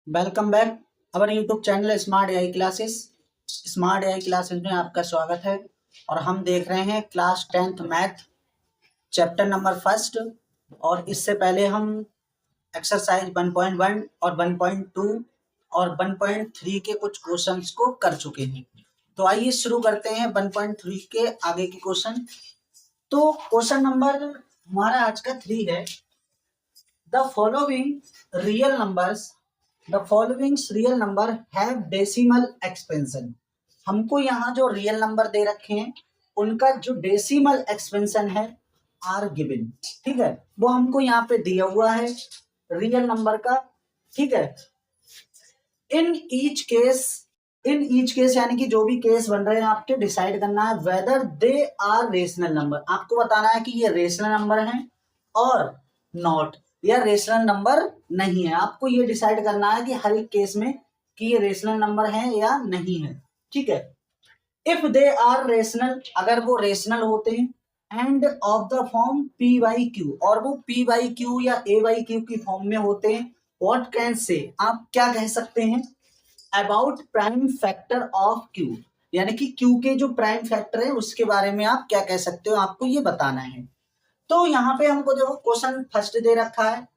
Welcome back our YouTube channel smart AI classes. Smart AI classes में आपका स्वागत है और हम देख रहे हैं class 10th math chapter number first. और इससे पहले हम एक्सरसाइज 1.1 और 1.2 और 1.3 के कुछ क्वेश्चंस को कर चुके हैं। तो आइए शुरू करते हैं 1.3 के आगे के क्वेश्चन। तो क्वेश्चन नंबर हमारा आज का 3 है। The following real number have decimal expansion. हमको यहाँ जो रियल नंबर दे रखे हैं उनका जो डेसिमल एक्सपेंशन है आर गिवन। ठीक है, वो हमको यहाँ पे दिया हुआ है रियल नंबर का। ठीक है, इन ईच केस यानी कि जो भी केस बन रहे हैं आपके डिसाइड करना है whether they are rational number. आपको बताना है कि ये रेशनल नंबर है और नॉट या रेशनल नंबर नहीं है। आपको ये डिसाइड करना है कि हर एक केस में कि ये रेशनल नंबर है या नहीं है। ठीक है, इफ दे आर रेशनल, अगर वो रेशनल होते हैं end of the form P by Q, और वो पी बाई क्यू या ए बाई क्यू की फॉर्म में होते हैं, व्हाट कैन से, आप क्या कह सकते हैं about prime factor of Q, यानी कि क्यू के जो प्राइम फैक्टर है उसके बारे में आप क्या कह सकते हो, आपको ये बताना है। तो यहाँ पे हमको देखो क्वेश्चन फर्स्ट दे रखा है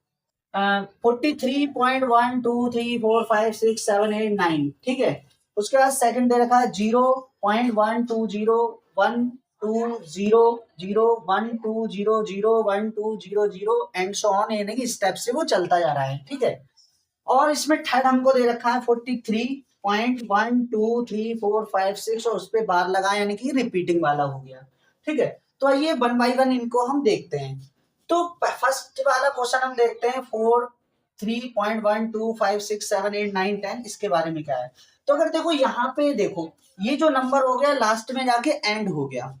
43.123456789। ठीक है, उसके बाद सेकंड दे रखा है 0.120120012001200 एंड सो ऑन, यानी कि स्टेप से वो चलता जा रहा है। ठीक है, और इसमें थर्ड हमको दे रखा है 43.1234566 और उस पर बार लगा यानी कि रिपीटिंग वाला हो गया। ठीक है, तो आइए वन बाई वन इनको हम देखते हैं। तो फर्स्ट वाला क्वेश्चन हम देखते हैं 43.125678910, इसके बारे में क्या है। तो अगर देखो यहाँ पे देखो ये जो नंबर हो गया लास्ट में जाके एंड हो गया,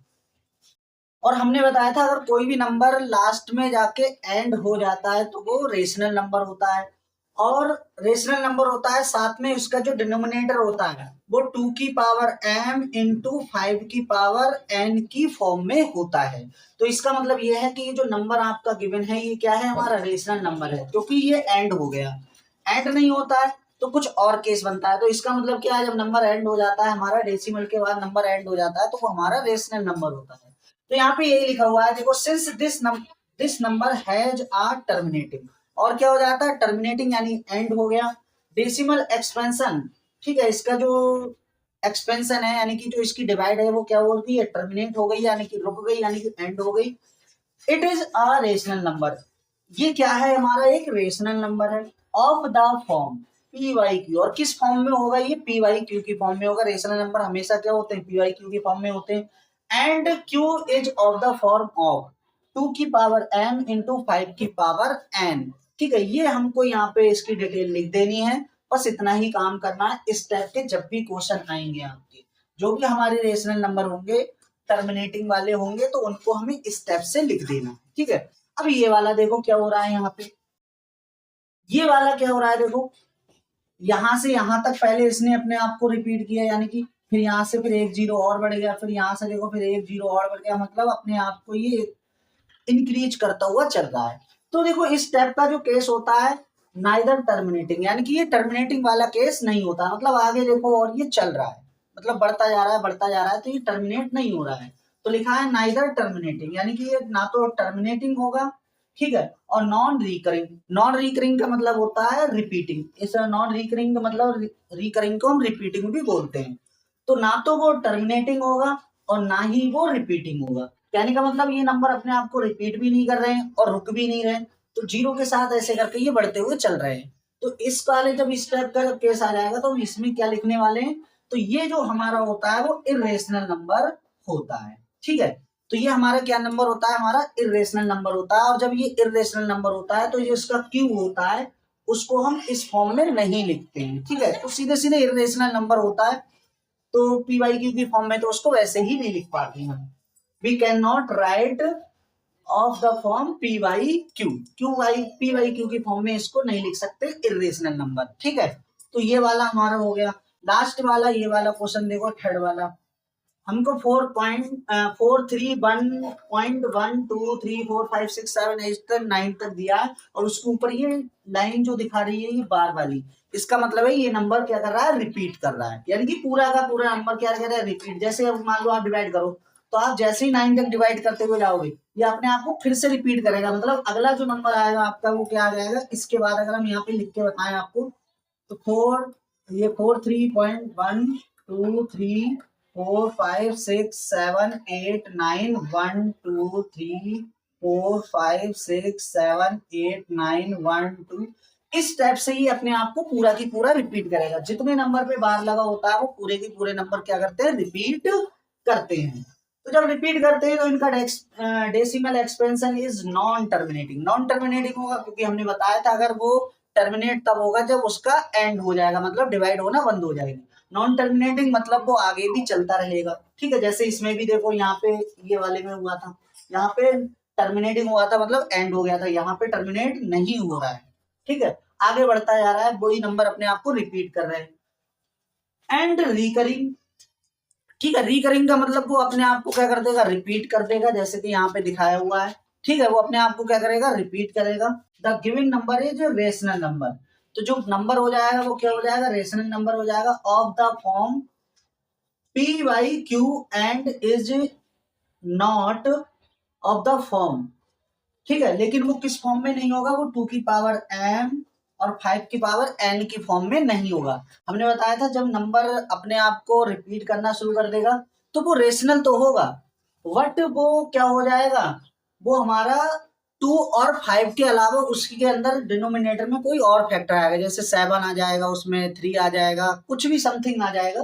और हमने बताया था अगर कोई भी नंबर लास्ट में जाके एंड हो जाता है तो वो रेशनल नंबर होता है। और रेशनल नंबर होता है साथ में उसका जो डिनोमिनेटर होता है वो 2 की पावर m इंटू 5 की पावर n की फॉर्म में होता है। तो इसका मतलब ये है कि ये जो नंबर आपका गिवन है ये क्या है, हमारा रेशनल नंबर है, क्योंकि ये एंड हो गया। एंड नहीं होता है तो कुछ और केस बनता है। तो इसका मतलब क्या है, जब नंबर एंड हो जाता है हमारा, डेसिमल के बाद नंबर एंड हो जाता है तो वो हमारा रेशनल नंबर होता है। तो यहाँ पे यही लिखा हुआ है देखो, since this number has a terminating, और क्या हो जाता है टर्मिनेटिंग यानी एंड हो गया। डेसिमल एक्सपेंशन, ठीक है, इसका जो एक्सपेंशन है यानी कि जो इसकी डिवाइड है वो क्या होती है, टर्मिनेट हो गई यानी कि रुक गई यानी कि एंड हो गई। It is a rational number, ये क्या है हमारा एक रेशनल नंबर है of the form p by q. और किस फॉर्म में होगा ये, पी वाई क्यू की फॉर्म में होगा। रेशनल नंबर हमेशा क्या होते हैं, पी वाई क्यू की फॉर्म में होते हैं। And q is of the form of 2 की पावर m इंटू 5 की पावर n। ठीक है, ये हमको यहाँ पे इसकी डिटेल लिख देनी है, बस इतना ही काम करना है। इस टाइप के जब भी क्वेश्चन आएंगे आपके, जो भी हमारे रेशनल नंबर होंगे टर्मिनेटिंग वाले होंगे तो उनको हमें इस स्टेप से लिख देना। ठीक है, अब ये वाला देखो क्या हो रहा है यहाँ पे, ये वाला क्या हो रहा है देखो, यहाँ से यहाँ तक पहले इसने अपने आप को रिपीट किया यानी कि फिर यहाँ से फिर एक जीरो और बढ़ गया, फिर यहाँ से देखो फिर एक जीरो और बढ़ गया, मतलब अपने आप को ये इंक्रीज करता हुआ चल रहा है। तो देखो इस स्टेप का जो केस होता है नाइदर टर्मिनेटिंग, यानी कि ये टर्मिनेटिंग वाला केस नहीं होता, मतलब आगे देखो और ये चल रहा है, मतलब बढ़ता जा रहा है बढ़ता जा रहा है, तो ये टर्मिनेट नहीं हो रहा है। तो लिखा है नाइदर टर्मिनेटिंग, यानी कि ये ना तो टर्मिनेटिंग होगा, ठीक है, और नॉन रिकरिंग। नॉन रिकरिंग का मतलब होता है रिपीटिंग, इस नॉन रिकरिंग का मतलब रिकरिंग को हम रिपीटिंग भी बोलते हैं। तो ना तो वो टर्मिनेटिंग होगा और ना ही वो रिपीटिंग होगा। कहने का मतलब ये नंबर अपने आप को रिपीट भी नहीं कर रहे हैं और रुक भी नहीं रहे हैं, तो जीरो के साथ ऐसे करके ये बढ़ते हुए चल रहे हैं। तो इस वाले जब इस टाइप का जब केस आ जाएगा तो हम इसमें क्या लिखने वाले हैं, तो ये जो हमारा होता है वो इरेशनल नंबर होता है। ठीक है, तो ये हमारा क्या नंबर होता है, हमारा इरेशनल नंबर होता है। और जब ये इरेशनल नंबर होता है तो ये उसका क्यू होता है, उसको हम इस फॉर्म में नहीं लिखते हैं। ठीक है, तो सीधे सीधे इरेशनल नंबर होता है, तो पी वाई क्यू की फॉर्म में तो उसको वैसे ही नहीं लिख पाते हम। We can not write of the form p by p by q की फॉर्म में इसको नहीं लिख सकते इरेशनल नंबर। ठीक है, तो ये वाला हमारा हो गया। लास्ट वाला ये वाला क्वेश्चन देखो, थर्ड वाला हमको 4.1.1 2 3 4 5 6 7 8 9 तक दिया है और उसके ऊपर ये लाइन जो दिखा रही है ये बार वाली, इसका मतलब है ये नंबर क्या कर रहा है, रिपीट कर रहा है, यानी कि पूरा का पूरा नंबर क्या कर रहा है, रिपीट। जैसे अब मान लो आप डिवाइड करो तो आप जैसे ही 9 तक डिवाइड करते हुए जाओगे ये अपने आप को फिर से रिपीट करेगा, मतलब अगला जो नंबर आएगा आपका वो क्या आ जाएगा। इसके बाद अगर हम यहाँ पे लिख के बताएं आपको तो 4 3.1 2 3 4 5 6 7 8 9 1 2 3 4 5 6 7 8 9 1 2 इस टाइप से ही अपने आप को पूरा की पूरा रिपीट करेगा। जितने नंबर पे बार लगा होता है वो पूरे के पूरे नंबर क्या करते हैं, रिपीट करते हैं। तो जब रिपीट करते हैं तो इनका decimal expansion is non terminating. Non terminating होगा क्योंकि हमने बताया था अगर वो टर्मिनेट तब होगा जब उसका एंड हो जाएगा, मतलब डिवाइड होना बंद हो जाएगी। नॉन टर्मिनेटिंग मतलब वो आगे भी चलता रहेगा। ठीक है, जैसे इसमें भी देखो यहाँ पे ये वाले में हुआ था, यहाँ पे टर्मिनेटिंग हुआ था मतलब एंड हो गया था, यहाँ पे टर्मिनेट नहीं हो रहा है। ठीक है, आगे बढ़ता जा रहा है, वही नंबर अपने आप को रिपीट कर रहे हैं। एंड रिकरिंग, ठीक है, रिकरिंग का मतलब वो अपने आप को क्या कर देगा, रिपीट कर देगा, जैसे कि यहाँ पे दिखाया हुआ है। ठीक है, वो अपने आप को क्या करेगा, रिपीट करेगा। The given number is rational number, तो जो नंबर हो जाएगा वो क्या हो जाएगा, रेशनल नंबर हो जाएगा of the form P by Q and is not of the form. ठीक है, लेकिन वो किस फॉर्म में नहीं होगा, वो 2 की पावर m और 5 की पावर n की फॉर्म में नहीं होगा। हमने बताया था जब नंबर अपने आप को रिपीट करना शुरू कर देगा तो वो रेशनल तो होगा, बट वो क्या हो जाएगा, वो हमारा 2 और 5 के अलावा उसके अंदर डिनोमिनेटर में कोई और फैक्टर आएगा, जैसे 7 आ जाएगा, उसमें 3 आ जाएगा, कुछ भी समथिंग आ जाएगा,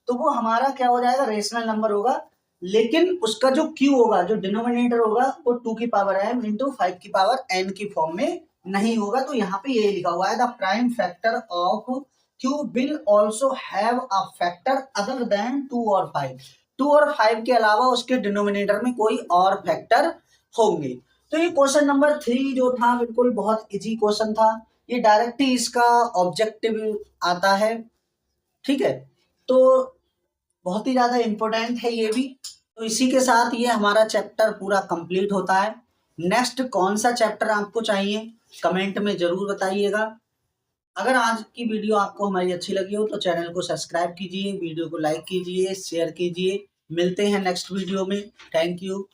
तो वो हमारा क्या हो जाएगा, रेशनल नंबर होगा। लेकिन उसका जो क्यू होगा, जो डिनोमिनेटर होगा, वो 2 की पावर m इंटू 5 की पावर n की फॉर्म में नहीं होगा। तो यहाँ पे ये लिखा हुआ है the prime factor of Q will also have a factor other than 2 और 5। 2 और 5 के अलावा उसके डिनोमिनेटर में कोई और फैक्टर होंगे। तो ये क्वेश्चन नंबर 3 जो था बिल्कुल बहुत इजी क्वेश्चन था, ये डायरेक्ट ही इसका ऑब्जेक्टिव आता है। ठीक है, तो बहुत ही ज्यादा इंपॉर्टेंट है ये भी। तो इसी के साथ ये हमारा चैप्टर पूरा कंप्लीट होता है। नेक्स्ट कौन सा चैप्टर आपको चाहिए कमेंट में जरूर बताइएगा। अगर आज की वीडियो आपको हमारी अच्छी लगी हो तो चैनल को सब्सक्राइब कीजिए, वीडियो को लाइक कीजिए, शेयर कीजिए। मिलते हैं नेक्स्ट वीडियो में। Thank you.